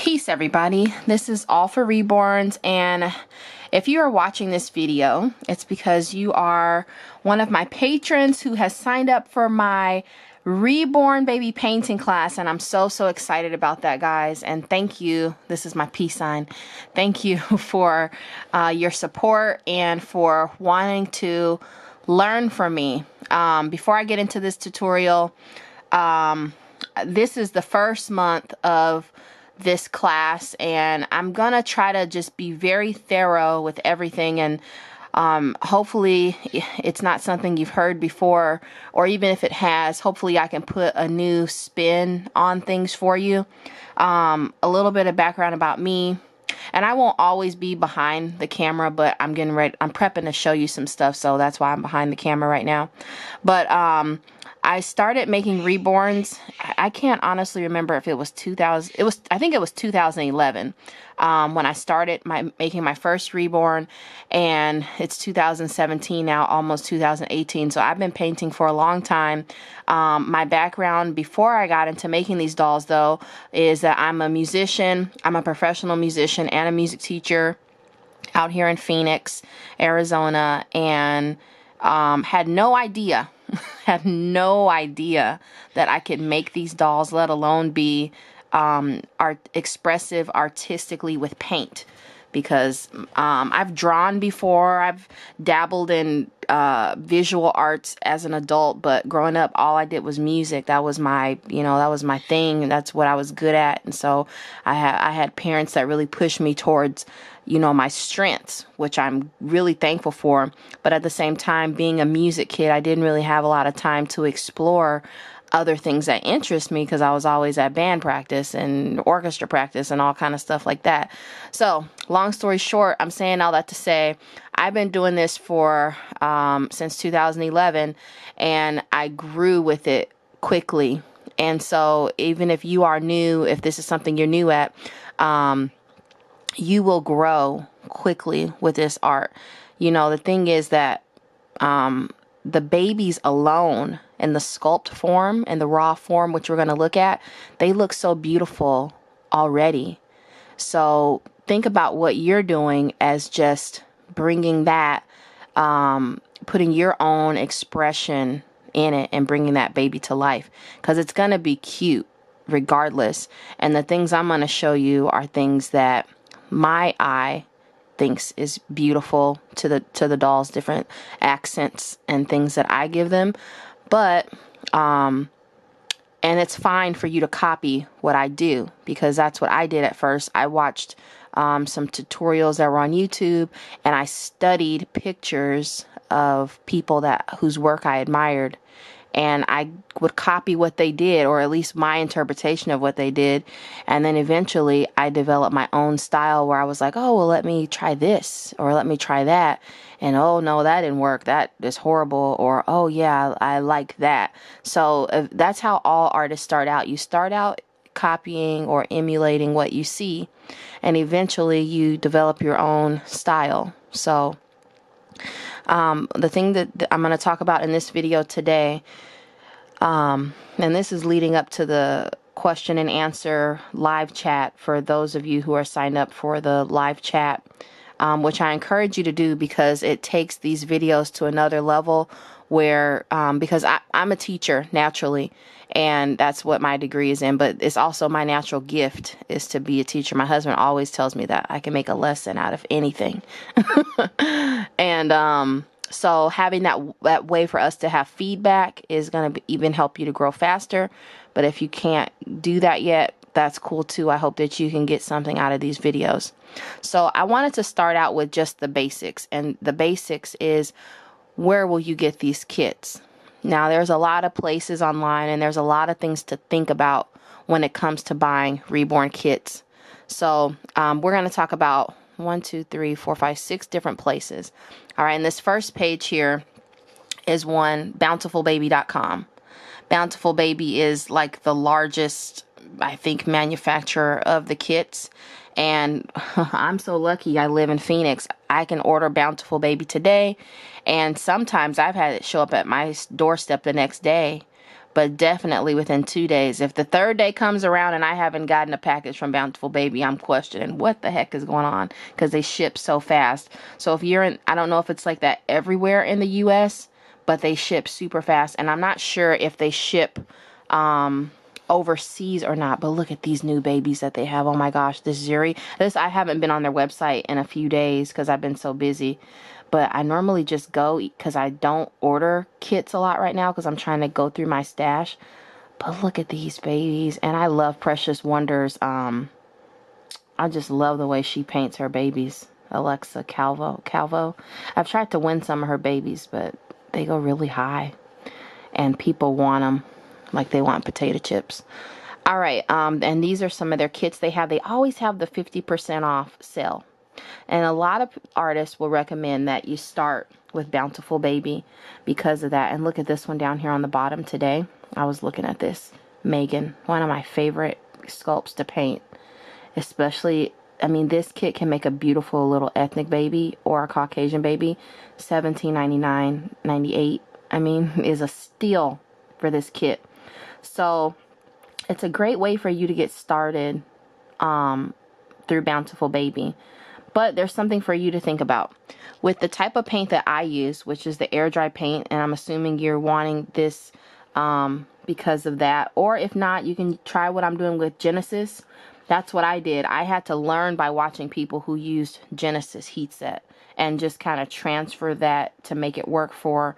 Peace, everybody. This is All4Reborns, and if you are watching this video, it's because you are one of my patrons who has signed up for my Reborn baby painting class, and I'm so excited about that, guys. And thank you. This is my peace sign. Thank you for your support and for wanting to learn from me. Before I get into this tutorial, this is the first month of this class, and I'm gonna try to just be very thorough with everything, and hopefully it's not something you've heard before, or even if it has, hopefully I can put a new spin on things for you. A little bit of background about me, and I won't always be behind the camera, but I'm getting ready, I'm prepping to show you some stuff, so that's why I'm behind the camera right now. But I started making Reborns. I can't honestly remember if it was 2000. I think it was 2011 when I started making my first Reborn, and it's 2017 now, almost 2018. So I've been painting for a long time. My background before I got into making these dolls, though, is that I'm a musician. I'm a professional musician and a music teacher out here in Phoenix, Arizona, and had no idea that I could make these dolls, let alone be expressive artistically with paint. Because I've drawn before, I've dabbled in visual arts as an adult, but growing up, all I did was music. That was my, that was my thing, and that's what I was good at. And so I had parents that really pushed me towards, my strengths, which I'm really thankful for. But at the same time, being a music kid, I didn't really have a lot of time to explore other things that interest me, because I was always at band practice and orchestra practice and all kind of stuff like that. So long story short, I'm saying all that to say I've been doing this for since 2011, and I grew with it quickly. And so even if you are new, if this is something you're new at, you will grow quickly with this art. The thing is that the babies alone in the sculpt form and the raw form, which we're going to look at, they look so beautiful already. So think about what you're doing as just bringing that, putting your own expression in it and bringing that baby to life, because it's going to be cute regardless. And the things I'm going to show you are things that my eye thinks is beautiful to the dolls, different accents and things that I give them. But and it's fine for you to copy what I do, because that's what I did at first. I watched some tutorials that were on YouTube, and I studied pictures of people whose work I admired, and I would copy what they did, or at least my interpretation of what they did. And then eventually I developed my own style, where I was like, oh, well, let me try this, or let me try that. And oh, no, that didn't work. That is horrible. Or, oh, yeah, I like that. So that's how all artists start out. You start out copying or emulating what you see, and eventually you develop your own style. So the thing that I'm going to talk about in this video today, and this is leading up to the question and answer live chat for those of you who are signed up for the live chat, which I encourage you to do, because it takes these videos to another level where, because I'm a teacher naturally, and that's what my degree is in, but it's also my natural gift is to be a teacher. My husband always tells me that I can make a lesson out of anything. And so having that way for us to have feedback is going to even help you to grow faster. But if you can't do that yet, that's cool too. I hope that you can get something out of these videos. So I wanted to start out with just the basics, and the basics is, where will you get these kits? Now, there's a lot of places online, and there's a lot of things to think about when it comes to buying Reborn kits. So we're going to talk about 6 different places. All right, and this first page here is one, bountifulbaby.com. Bountiful Baby is like the largest, I think, manufacturer of the kits. And I'm so lucky I live in Phoenix. I can order Bountiful Baby today, and sometimes I've had it show up at my doorstep the next day. but definitely within 2 days. If the third day comes around and I haven't gotten a package from Bountiful Baby, I'm questioning what the heck is going on, because they ship so fast. So if you're in, I don't know if it's like that everywhere in the US, but they ship super fast. And I'm not sure if they ship overseas or not, but look at these new babies that they have. Oh my gosh, this Zuri. This, I haven't been on their website in a few days because I've been so busy. But I normally just go because I don't order kits a lot right now because I'm trying to go through my stash. But look at these babies. And I love Precious Wonders. I just love the way she paints her babies. Alexa Calvo. I've tried to win some of her babies, but they go really high. And people want them like they want potato chips. All right. And these are some of their kits they have. They always have the 50% off sale. And a lot of artists will recommend that you start with Bountiful Baby because of that. And look at this one down here on the bottom today. I was looking at this. Megan, one of my favorite sculpts to paint. Especially, I mean, this kit can make a beautiful little ethnic baby or a Caucasian baby. $17.99, $98, I mean, is a steal for this kit. So it's a great way for you to get started through Bountiful Baby. But there's something for you to think about. With the type of paint that I use, which is the air dry paint, and I'm assuming you're wanting this because of that. Or if not, you can try what I'm doing with Genesis. That's what I did. I had to learn by watching people who used Genesis heat set and just kind of transfer that to make it work for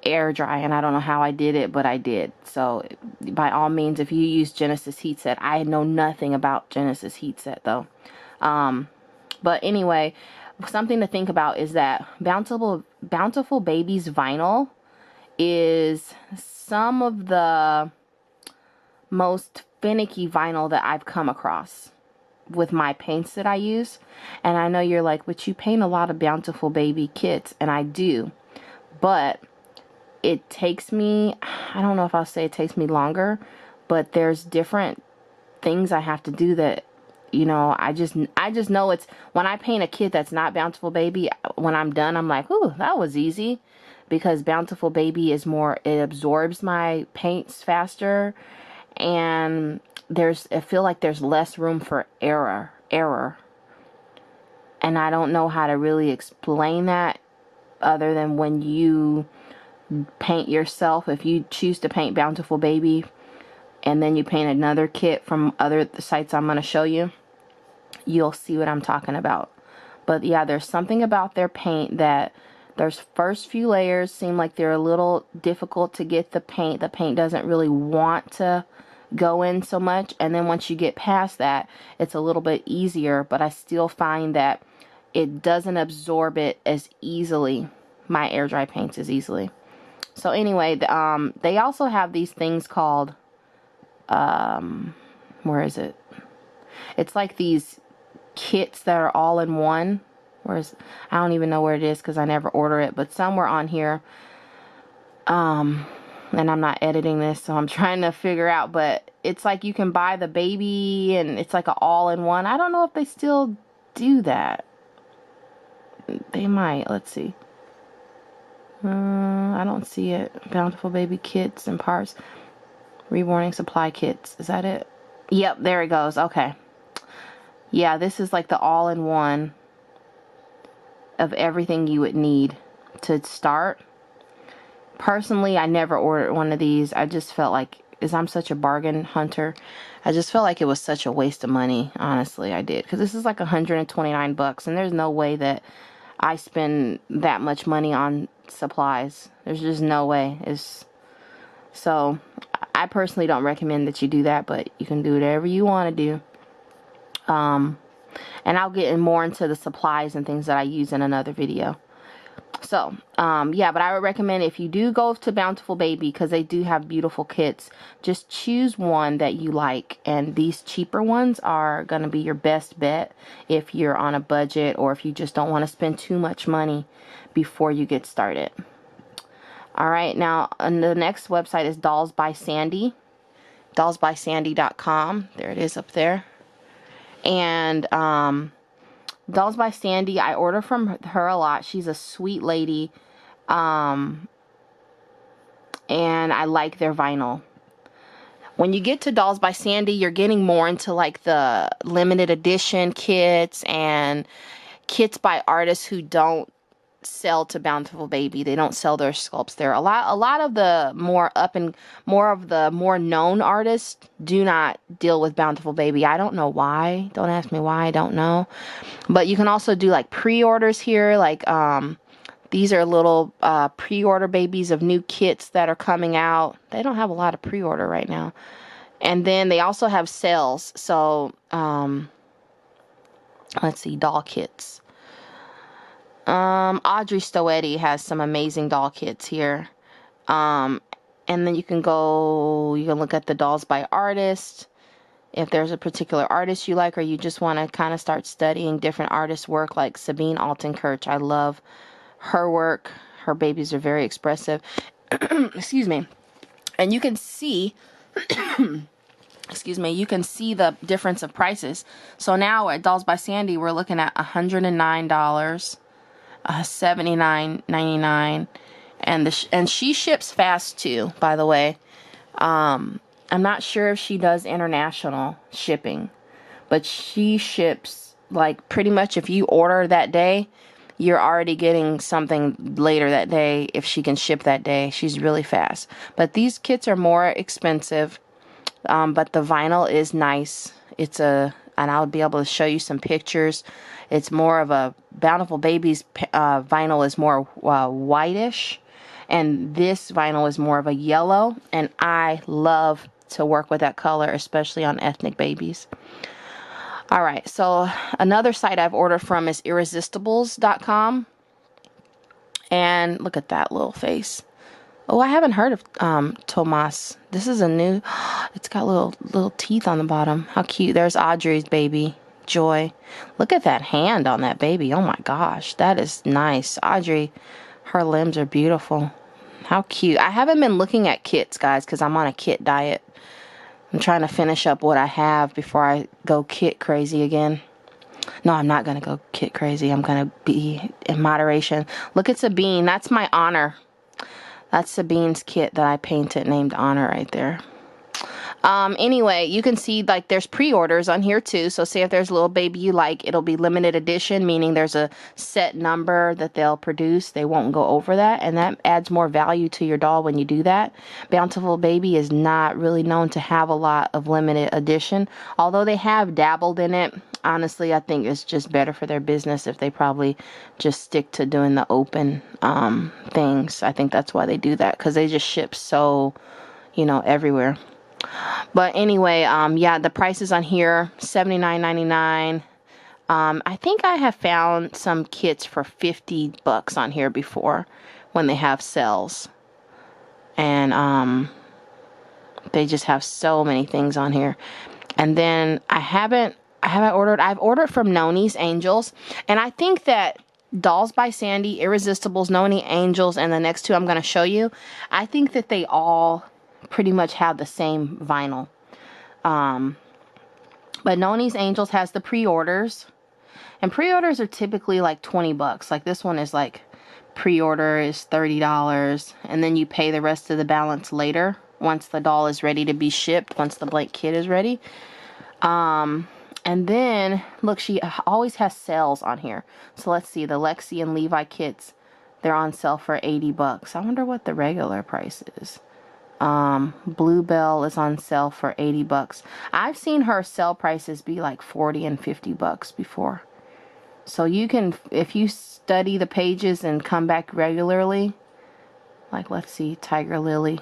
air dry. And I don't know how I did it, but I did. So by all means, if you use Genesis heat set, I know nothing about Genesis heat set though. But anyway, something to think about is that Bountiful Baby's vinyl is some of the most finicky vinyl that I've come across with my paints that I use. And I know you're like, but you paint a lot of Bountiful Baby kits, and I do. But it takes me, I don't know if I'll say it takes me longer, but there's different things I have to do that, you know, I just know it's, when I paint a kit that's not Bountiful Baby, when I'm done, I'm like, ooh, that was easy. Because Bountiful Baby is more, it absorbs my paints faster. And I feel like there's less room for error. And I don't know how to really explain that other than when you paint yourself. If you choose to paint Bountiful Baby and then you paint another kit from other sites I'm going to show you, you'll see what I'm talking about. But yeah, there's something about their paint that those first few layers seem like they're a little difficult to get the paint. The paint doesn't really want to go in so much, and then once you get past that, it's a little bit easier, but I still find that it doesn't absorb it as easily, my air dry paints as easily. So anyway, they also have these things called where is it? It's like these kits that are all in one. I don't even know where it is because I never order it, but somewhere on here. And I'm not editing this, so I'm trying to figure out, but it's like you can buy the baby and it's like an all-in-one. I don't know if they still do that. They might. Let's see. I don't see it. Bountiful Baby kits and parts. Reborn supply kits. Is that it? Yep, there it goes. Okay. Yeah, this is like the all-in-one of everything you would need to start. Personally, I never ordered one of these. I just felt like, as I'm such a bargain hunter, I just felt like it was such a waste of money. Honestly, I did. Because this is like $129, and there's no way that I spend that much money on supplies. There's just no way. So, I personally don't recommend that you do that, but you can do whatever you want to do. And I'll get more into the supplies and things that I use in another video. So, yeah, but I would recommend if you do go to Bountiful Baby, because they do have beautiful kits, just choose one that you like. And these cheaper ones are going to be your best bet if you're on a budget or if you just don't want to spend too much money before you get started. All right, now, the next website is Dolls by Sandy. dollsbysandy.com. There it is up there. And, Dolls by Sandy, I order from her a lot. She's a sweet lady. and I like their vinyl. When you get to Dolls by Sandy, you're getting more into like the limited edition kits and kits by artists who don't sell to Bountiful Baby. They don't sell their sculpts there. A lot of the more known artists do not deal with Bountiful Baby. I don't know why. Don't ask me why. I don't know. But you can also do like pre-orders here. Like these are little pre-order babies of new kits that are coming out. They don't have a lot of pre-order right now. And then they also have sales. So let's see, doll kits. Audrey Stoetti has some amazing doll kits here. And then you can look at the dolls by artist. If there's a particular artist you like, or you just want to kind of start studying different artists' work, like Sabine Altenkirch. I love her work. Her babies are very expressive. Excuse me. And you can see, you can see the difference of prices. So now at Dolls by Sandy, we're looking at $109. $79.99, and she ships fast too, by the way. I'm not sure if she does international shipping, but she ships like pretty much if you order that day, you're already getting something later that day. If she can ship that day, she's really fast. But these kits are more expensive, but the vinyl is nice. And I'll be able to show you some pictures. It's more of a Bountiful Baby's vinyl is more whitish, and this vinyl is more of a yellow, and I love to work with that color, especially on ethnic babies. Alright, so another site I've ordered from is irresistibles.com, and look at that little face. Oh, I haven't heard of Tomas. This is a new, it's got little teeth on the bottom. How cute. There's Audrey's baby, Joy. Look at that hand on that baby. Oh my gosh, that is nice. Audrey, her limbs are beautiful. How cute. I haven't been looking at kits, guys, because I'm on a kit diet. I'm trying to finish up what I have before I go kit crazy again. No, I'm not going to go kit crazy. I'm going to be in moderation. Look at Sabine. That's my Honor. That's Sabine's kit that I painted named Honor right there. Anyway, you can see like there's pre-orders on here too. So say if there's a little baby you like, it'll be limited edition, meaning there's a set number that they'll produce. They won't go over that, and that adds more value to your doll when you do that. Bountiful Baby is not really known to have a lot of limited edition, although they have dabbled in it. Honestly, I think it's just better for their business if they probably just stick to doing the open things. I think that's why they do that, because they just ship so, everywhere. But anyway, yeah, the prices on here, $79.99. I think I have found some kits for $50 on here before when they have sales. And they just have so many things on here. And then I've ordered from Noni's Angels, and I think that Dolls by Sandy, Irresistibles, Noni Angels, and the next two I'm going to show you, I think that they all pretty much have the same vinyl. But Noni's Angels has the pre-orders, and pre-orders are typically like $20. Like this one is like pre-order is $30, and then you pay the rest of the balance later once the doll is ready to be shipped, once the blank kit is ready. And then look, she always has sales on here. So let's see, the Lexi and Levi kits, they're on sale for $80. I wonder what the regular price is. Bluebell is on sale for $80. I've seen her sale prices be like $40 and $50 before. So you can, if you study the pages and come back regularly, like let's see, Tiger Lily,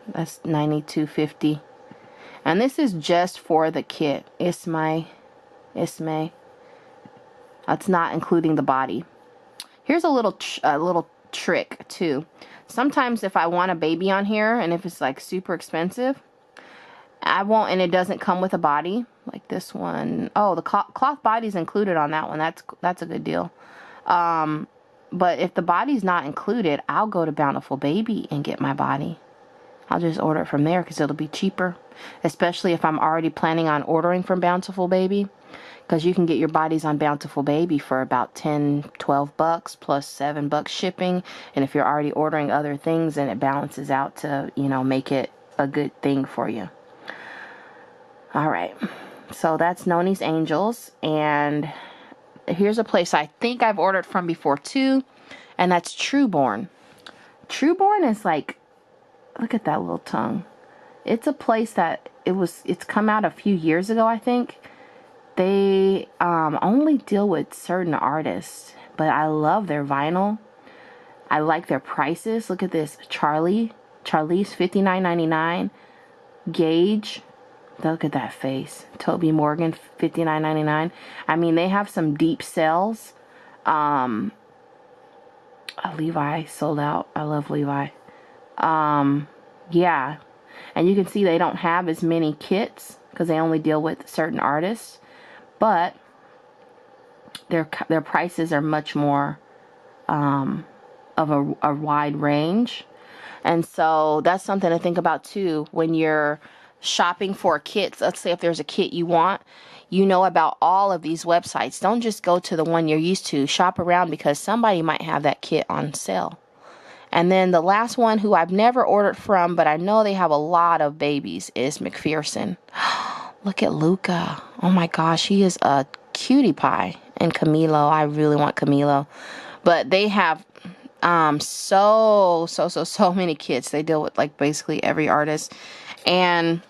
that's $92.50. And this is just for the kit. Ismay. That's not including the body. Here's a little trick too. Sometimes if I want a baby on here, and if it's like super expensive, I won't, and it doesn't come with a body, like this one. Oh, the cloth body's included on that one. That's a good deal. But if the body's not included, I'll go to Bountiful Baby and get my body. I'll just order it from there because it'll be cheaper, especially if I'm already planning on ordering from Bountiful Baby. because you can get your bodies on Bountiful Baby for about 10, 12 bucks plus $7 shipping. And if you're already ordering other things, then it balances out to, you know, make it a good thing for you. All right. So that's Noni's Angels. And here's a place I think I've ordered from before too. And that's Reborn. Reborn is like, look at that little tongue. It's a place that it's come out a few years ago, I think. They only deal with certain artists, but I love their vinyl. I like their prices. Look at this. Charlie's $59.99. Gage, look at that face. Toby Morgan, $59.99. I mean, they have some deep sales. Levi sold out. I love Levi. Yeah. And you can see they don't have as many kits because they only deal with certain artists. But their prices are much more of a wide range. And so that's something to think about too when you're shopping for kits. Let's say if there's a kit you want, you know about all of these websites. Don't just go to the one you're used to. Shop around because somebody might have that kit on sale. And then the last one who I've never ordered from, but I know they have a lot of babies, is McPherson. Look at Luca. Oh my gosh, he is a cutie pie. And Camilo, I really want Camilo. But they have so many kits. They deal with like basically every artist. And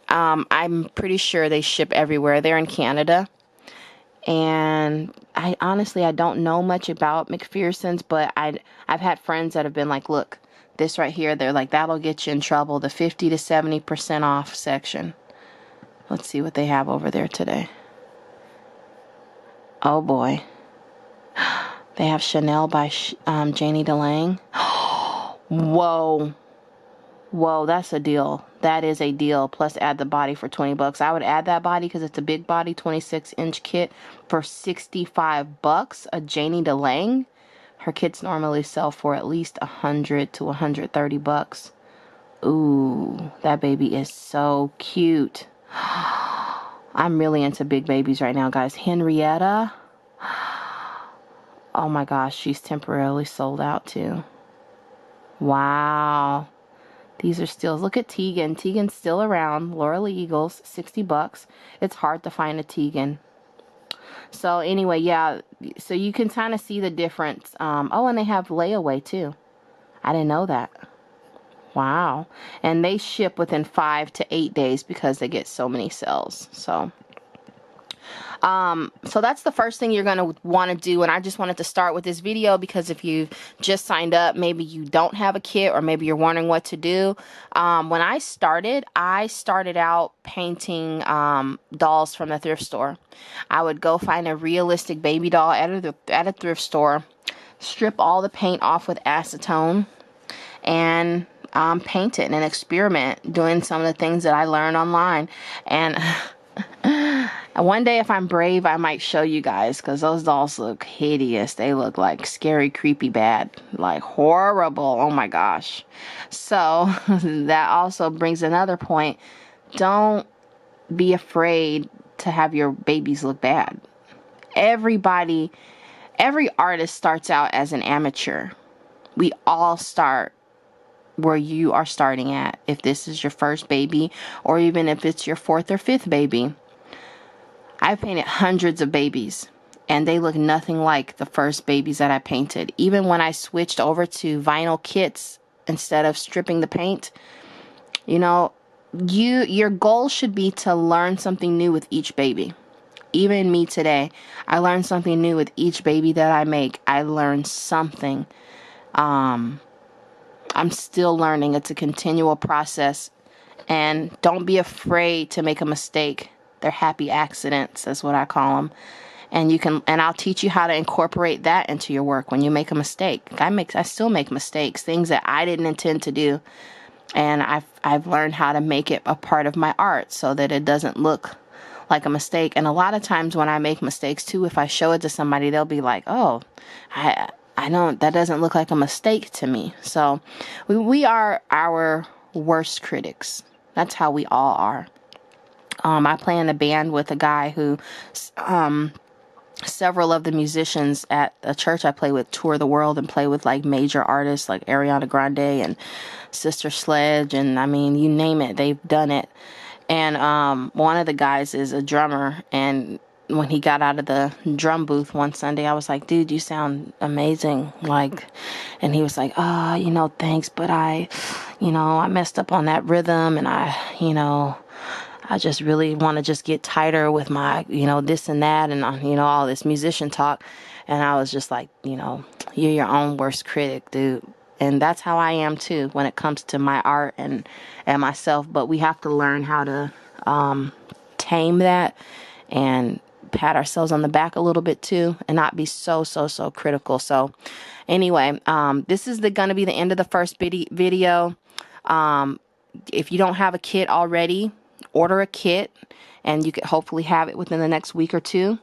I'm pretty sure they ship everywhere. They're in Canada. And I honestly don't know much about McPherson's, but I've had friends that have been like, look, this right here, they're like, that'll get you in trouble. The 50 to 70% off section. Let's see what they have over there today. Oh boy. They have Chanel by Janie DeLange. Whoa. Whoa, that's a deal. That is a deal. Plus add the body for 20 bucks. I would add that body because it's a big body 26-inch kit for 65 bucks. A Janie DeLange. Her kits normally sell for at least 100 to 130 bucks. Ooh, that baby is so cute. I'm really into big babies right now, guys. Henrietta. Oh my gosh, she's temporarily sold out too. Wow. These are still, look at Tegan. Tegan's still around. Laura Lee Eagles, 60 bucks. It's hard to find a Tegan. So anyway, yeah. So you can kind of see the difference. Oh, and they have layaway too. I didn't know that. Wow. And they ship within 5 to 8 days because they get so many sales. So that's the first thing you're going to want to do. And I just wanted to start with this video because if you just signed up, maybe you don't have a kit or maybe you're wondering what to do. When I started out painting dolls from the thrift store. I would go find a realistic baby doll at a thrift store, strip all the paint off with acetone, and paint it and experiment doing some of the things that I learned online. And one day if I'm brave, I might show you guys because those dolls look hideous. They look like scary, creepy, bad, like horrible. Oh my gosh. So that also brings another point. Don't be afraid to have your babies look bad. Every artist starts out as an amateur. We all start where you are starting at, if this is your first baby or even if it's your 4th or 5th baby. I've painted hundreds of babies and they look nothing like the first babies that I painted. Even when I switched over to vinyl kits instead of stripping the paint, you know, your goal should be to learn something new with each baby. Even me today, I learned something new with each baby that I make. I learned something. I'm still learning. It's a continual process. And don't be afraid to make a mistake. They're happy accidents. That's what I call them. And I'll teach you how to incorporate that into your work when you make a mistake. I still make mistakes, things that I didn't intend to do. And I've learned how to make it a part of my art so that it doesn't look like a mistake. And a lot of times when I make mistakes too, if I show it to somebody, they'll be like, oh, I know that doesn't look like a mistake to me. So we are our worst critics. That's how we all are. I play in a band with a guy who, several of the musicians at a church I play with tour the world and play with like major artists like Ariana Grande and Sister Sledge, and I mean, you name it, they've done it. And one of the guys is a drummer, and when he got out of the drum booth one Sunday, I was like, dude, you sound amazing. Like, and he was like, thanks, but I messed up on that rhythm, and I just really want to just get tighter with my, this and that, and, all this musician talk. And I was just like, you're your own worst critic, dude. And that's how I am too when it comes to my art and myself. But we have to learn how to tame that and pat ourselves on the back a little bit too, and not be so critical. So anyway, this is gonna be the end of the first video. If you don't have a kit already, order a kit, and you could hopefully have it within the next week or two.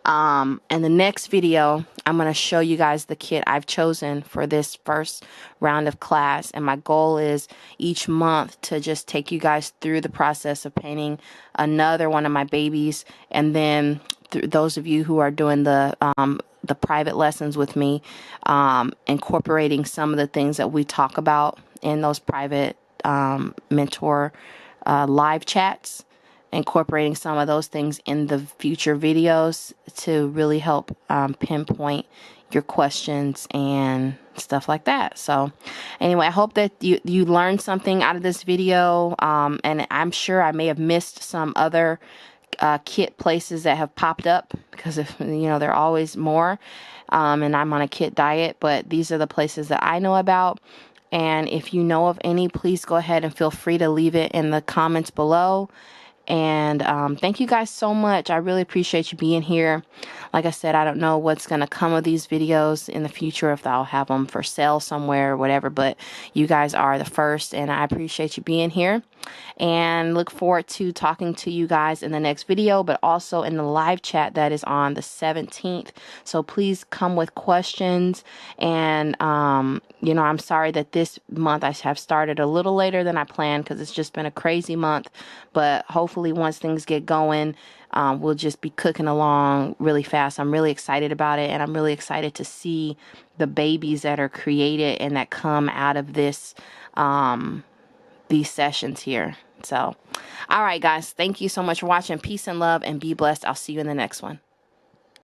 And the next video, I'm going to show you guys the kit I've chosen for this first round of class. And my goal is each month to just take you guys through the process of painting another one of my babies. And then those of you who are doing the private lessons with me, incorporating some of the things that we talk about in those private mentor live chats, incorporating some of those things in the future videos to really help pinpoint your questions and stuff like that. So anyway, I hope that you learned something out of this video, and I'm sure I may have missed some other kit places that have popped up, because if there are always more, and I'm on a kit diet, but these are the places that I know about. And if you know of any, please go ahead and feel free to leave it in the comments below. And thank you guys so much. I really appreciate you being here. Like I said, I don't know what's going to come of these videos in the future, if I'll have them for sale somewhere or whatever, but you guys are the first, and I appreciate you being here, and look forward to talking to you guys in the next video, but also in the live chat that is on the 17th. So please come with questions. And I'm sorry that this month I have started a little later than I planned, because it's just been a crazy month, but hopefully once things get going, we'll just be cooking along really fast. I'm really excited about it, and I'm really excited to see the babies that are created and that come out of this, these sessions here. So, all right, guys, thank you so much for watching. Peace and love, and be blessed. I'll see you in the next one.